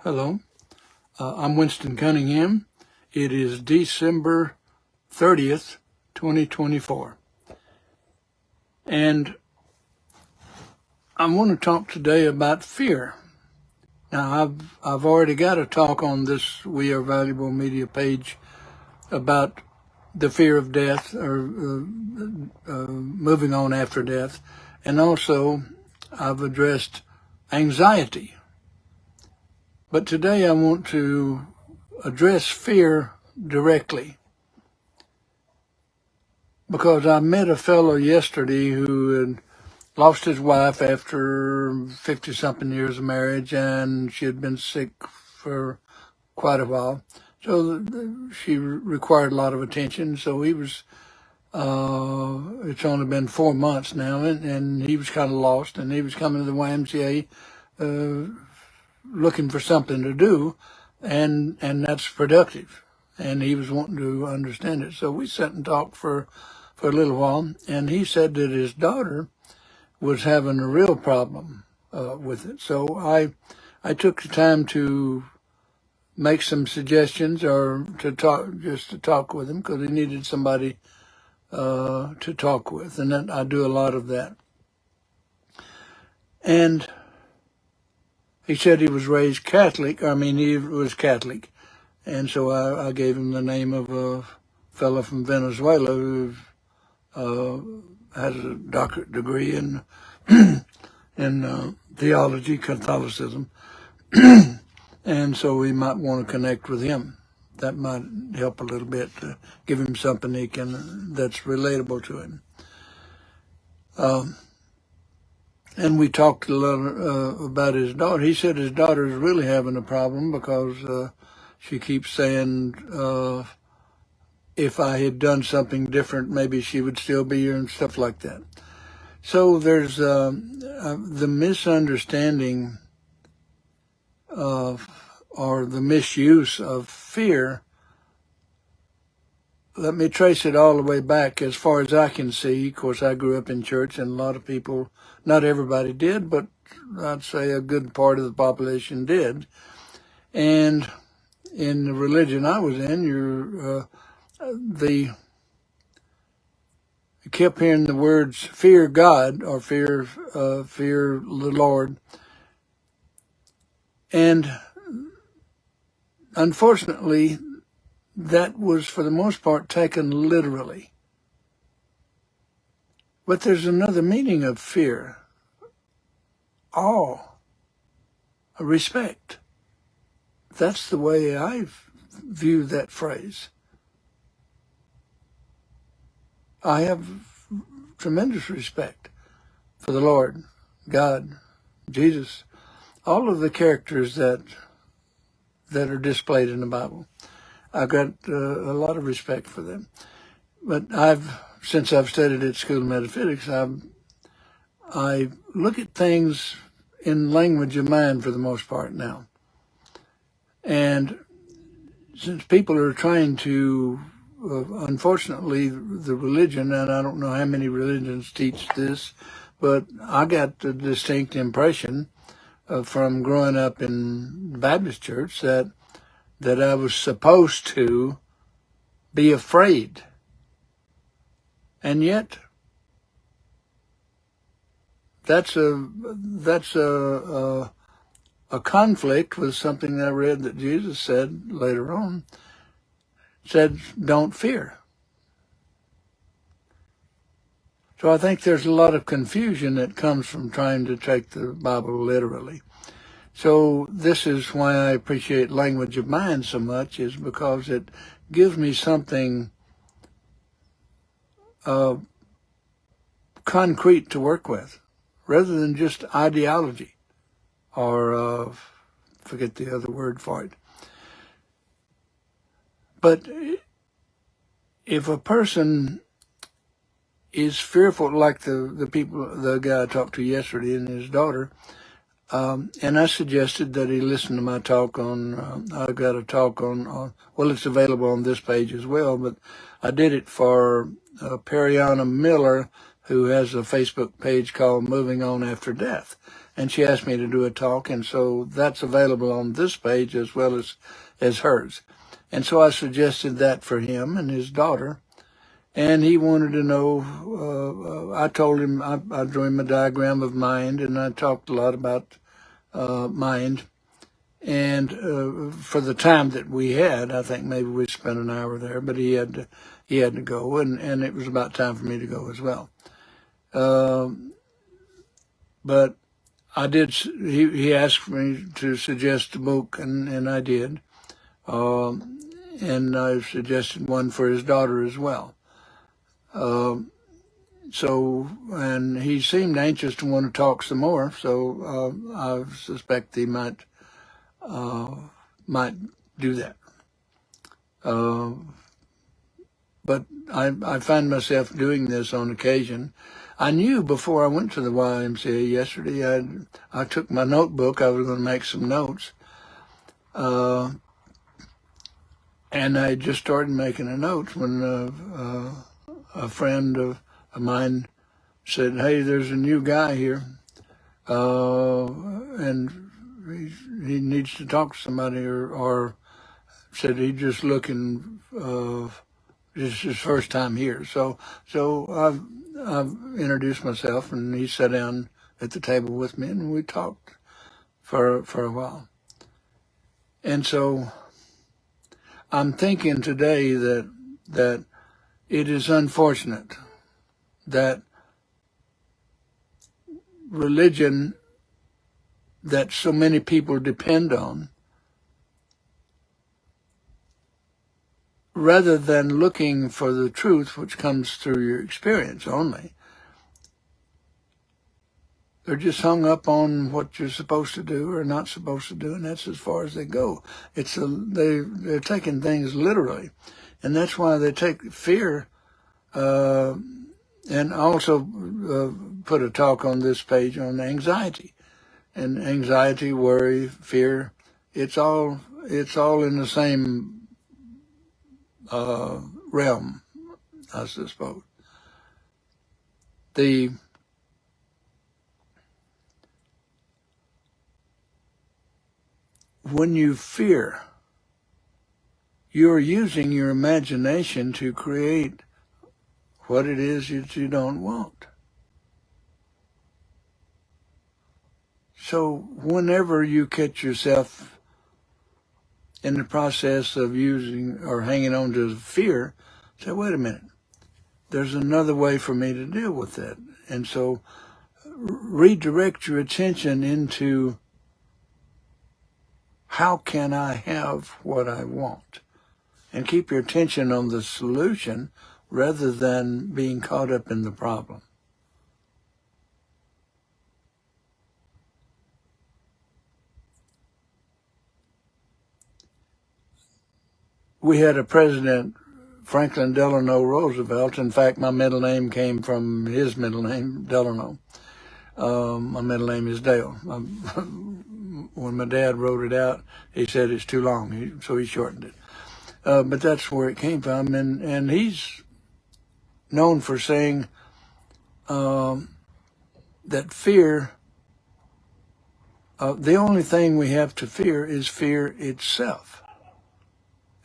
Hello, I'm Winston Cunningham. It is December 30th, 2024. And I want to talk today about fear. Now, I've already got a talk on this We Are Valuable Media page about the fear of death or moving on after death. And also, I've addressed anxiety. But today I want to address fear directly, because I met a fellow yesterday who had lost his wife after 50-something years of marriage, and she had been sick for quite a while. So she required a lot of attention. So he was, it's only been 4 months now, and he was kind of lost, and he was coming to the YMCA looking for something to do, and that's productive. And he was wanting to understand it. So we sat and talked for a little while, and he said that his daughter was having a real problem with it. So I took the time to make some suggestions or to talk with him, because he needed somebody to talk with, and I do a lot of that. And he said he was raised Catholic. He was Catholic. And so I gave him the name of a fellow from Venezuela who has a doctorate degree in theology, Catholicism. And so we might want to connect with him. That might help a little bit to give him something that's relatable to him. And we talked a lot about his daughter. He said his daughter is really having a problem because she keeps saying, if I had done something different, maybe she would still be here and stuff like that. So there's the misunderstanding of, or the misuse of fear. Let me trace it all the way back as far as I can see. Of course, I grew up in church, and a lot of people, not everybody did, but I'd say a good part of the population did. And in the religion I was in, you kept hearing the words fear God or fear the Lord. And unfortunately, that was for the most part taken literally. But there's another meaning of fear: awe, respect. That's the way I view that phrase. I have tremendous respect for the Lord, God, Jesus, all of the characters that are displayed in the Bible. I've got a lot of respect for them. But since I've studied at School of Metaphysics, I look at things in language of mind for the most part now. And since people are trying to, unfortunately, the religion, and I don't know how many religions teach this, but I got the distinct impression from growing up in the Baptist church that I was supposed to be afraid. And yet, that's a conflict with something I read that Jesus said later on. Said, don't fear. So I think there's a lot of confusion that comes from trying to take the Bible literally. So this is why I appreciate language of mind so much, is because it gives me something concrete to work with, rather than just ideology or forget the other word for it. But if a person is fearful, like the guy I talked to yesterday and his daughter, and I suggested that he listen to my talk on, I got a talk on, well, it's available on this page as well, but I did it for Periana Miller, who has a Facebook page called Moving On After Death. And she asked me to do a talk, and so that's available on this page as well as hers. And so I suggested that for him and his daughter. And he wanted to know, I told him, I drew him a diagram of mind, and I talked a lot about mind. And for the time that we had, I think maybe we spent an hour there, but he had to go, and it was about time for me to go as well. But I did. He asked me to suggest a book, and I did. And I suggested one for his daughter as well. So, and he seemed anxious to want to talk some more. So I suspect he might do that. But I find myself doing this on occasion. I knew before I went to the YMCA yesterday, I took my notebook. I was going to make some notes. And I just started making a note when a friend of mine said, "Hey, there's a new guy here, and he needs to talk to somebody," or said he's just looking. This is his first time here, so I've introduced myself, and he sat down at the table with me, and we talked for a while. And so I'm thinking today that it is unfortunate that religion that so many people depend on, rather than looking for the truth which comes through your experience only, they're just hung up on what you're supposed to do or not supposed to do, and that's as far as they go. They're taking things literally, and that's why they take fear. And also put a talk on this page on anxiety, and anxiety, worry, fear. It's all in the same realm, I suppose. When you fear, you're using your imagination to create what it is that you don't want. So whenever you catch yourself in the process of using or hanging on to fear, say, wait a minute, there's another way for me to deal with that. And so redirect your attention into, how can I have what I want? And keep your attention on the solution rather than being caught up in the problem. We had a president, Franklin Delano Roosevelt. In fact, my middle name came from his middle name, Delano. My middle name is Dale. When my dad wrote it out, he said it's too long, so he shortened it. But that's where it came from, and he's known for saying that fear, the only thing we have to fear is fear itself.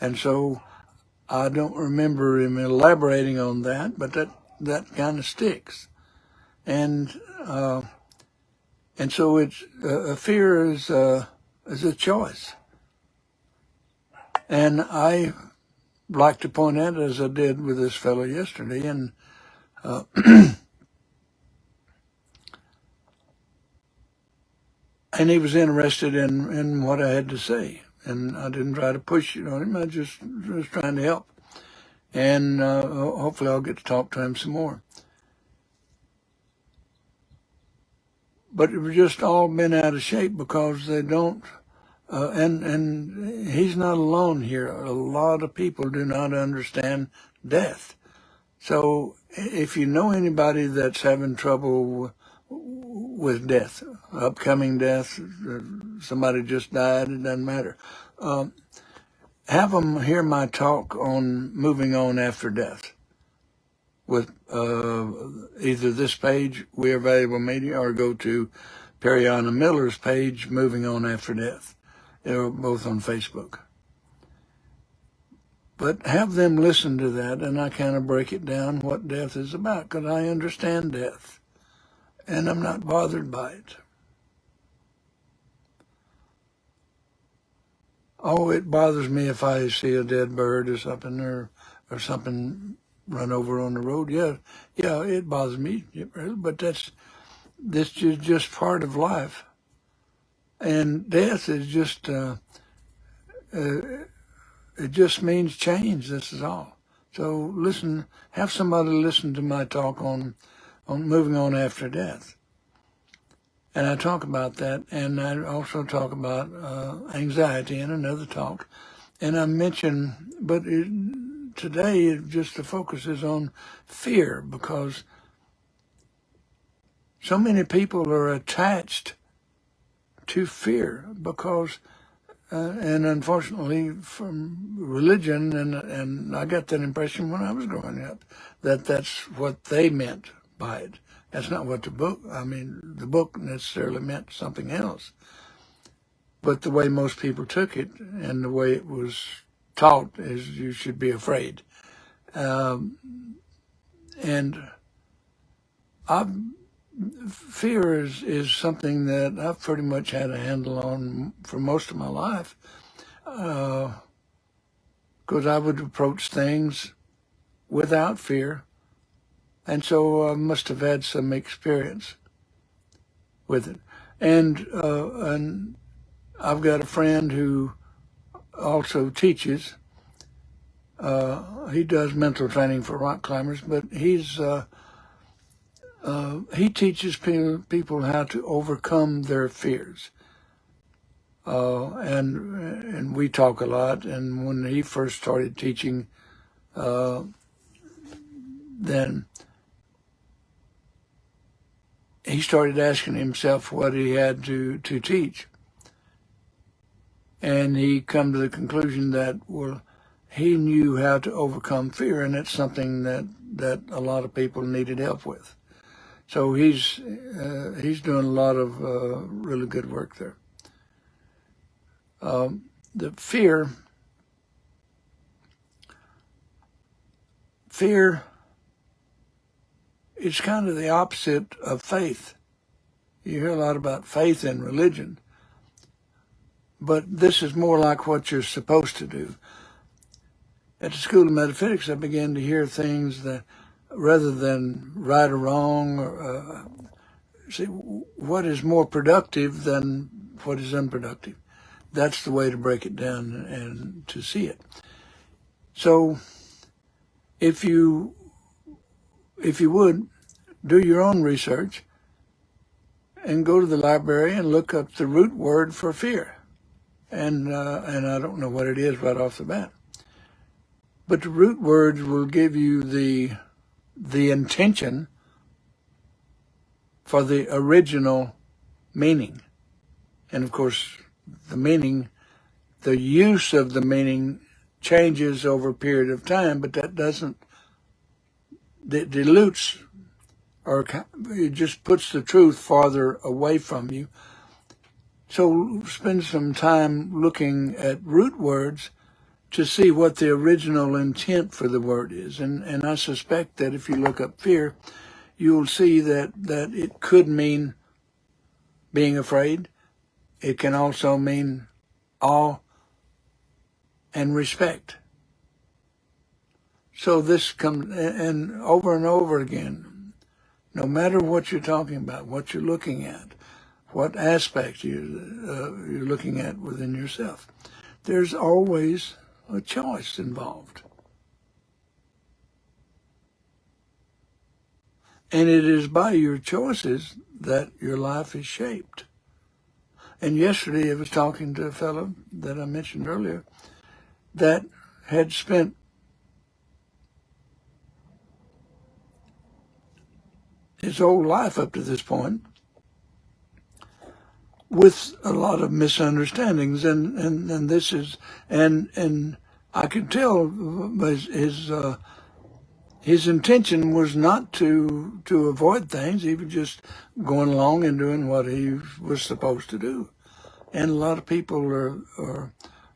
And so I don't remember him elaborating on that, but that kind of sticks. And so it's a fear is a choice. And I like to point out, as I did with this fellow yesterday, and and he was interested in what I had to say, and I didn't try to push it on him. I just was trying to help, and hopefully I'll get to talk to him some more. But we've just all been out of shape because they don't. And he's not alone here. A lot of people do not understand death. So if you know anybody that's having trouble with death, upcoming death, somebody just died, it doesn't matter. Have them hear my talk on moving on after death. with either this page, We Are Valuable Media, or go to Periana Miller's page, Moving On After Death. They're both on Facebook. But have them listen to that, and I kind of break it down what death is about, because I understand death, and I'm not bothered by it. Oh, it bothers me if I see a dead bird or something something run over on the road. Yeah, it bothers me, but this is just part of life. And death is just, it just means change, this is all. So listen, have somebody listen to my talk on moving on after death. And I talk about that, and I also talk about anxiety in another talk. And I mention, today just the focus is on fear, because so many people are attached to fear because, and unfortunately from religion, and I got that impression when I was growing up, that that's what they meant by it. That's not what the book necessarily meant something else. But the way most people took it and the way it was taught is you should be afraid. And fear is something that I've pretty much had a handle on for most of my life. Because I would approach things without fear. And so I must have had some experience with it. And I've got a friend who also teaches. He does mental training for rock climbers, but he teaches people how to overcome their fears. And we talk a lot. And when he first started teaching, then he started asking himself what he had to teach. And he come to the conclusion that, well, he knew how to overcome fear, and it's something that a lot of people needed help with. So he's doing a lot of really good work there. The fear is kind of the opposite of faith. You hear a lot about faith in religion, but this is more like what you're supposed to do. At the School of Metaphysics, I began to hear things that, rather than right or wrong, see what is more productive than what is unproductive. That's the way to break it down and to see it. So, if you would, do your own research and go to the library and look up the root word for fear. And I don't know what it is right off the bat. But the root words will give you the intention for the original meaning. And of course, the use of the meaning changes over a period of time, but that doesn't, it dilutes, or it just puts the truth farther away from you. So spend some time looking at root words to see what the original intent for the word is. And I suspect that if you look up fear, you'll see that it could mean being afraid. It can also mean awe and respect. So this comes, and over again, no matter what you're talking about, what you're looking at, what aspect you're looking at within yourself, there's always a choice involved. And it is by your choices that your life is shaped. And yesterday I was talking to a fellow that I mentioned earlier that had spent his whole life up to this point with a lot of misunderstandings, and this is, and I could tell His intention was not to avoid things. He was just going along and doing what he was supposed to do. And a lot of people are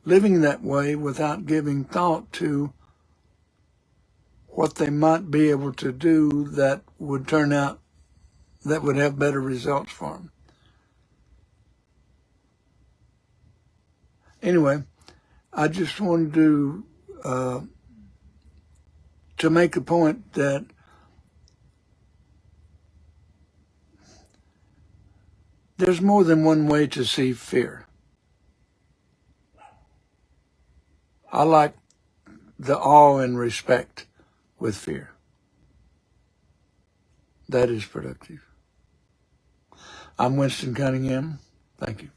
living that way without giving thought to what they might be able to do that would turn out, that would have better results for them. Anyway, I just wanted to make a point that there's more than one way to see fear. I like the awe and respect with fear. That is productive. I'm Winston Cunningham. Thank you.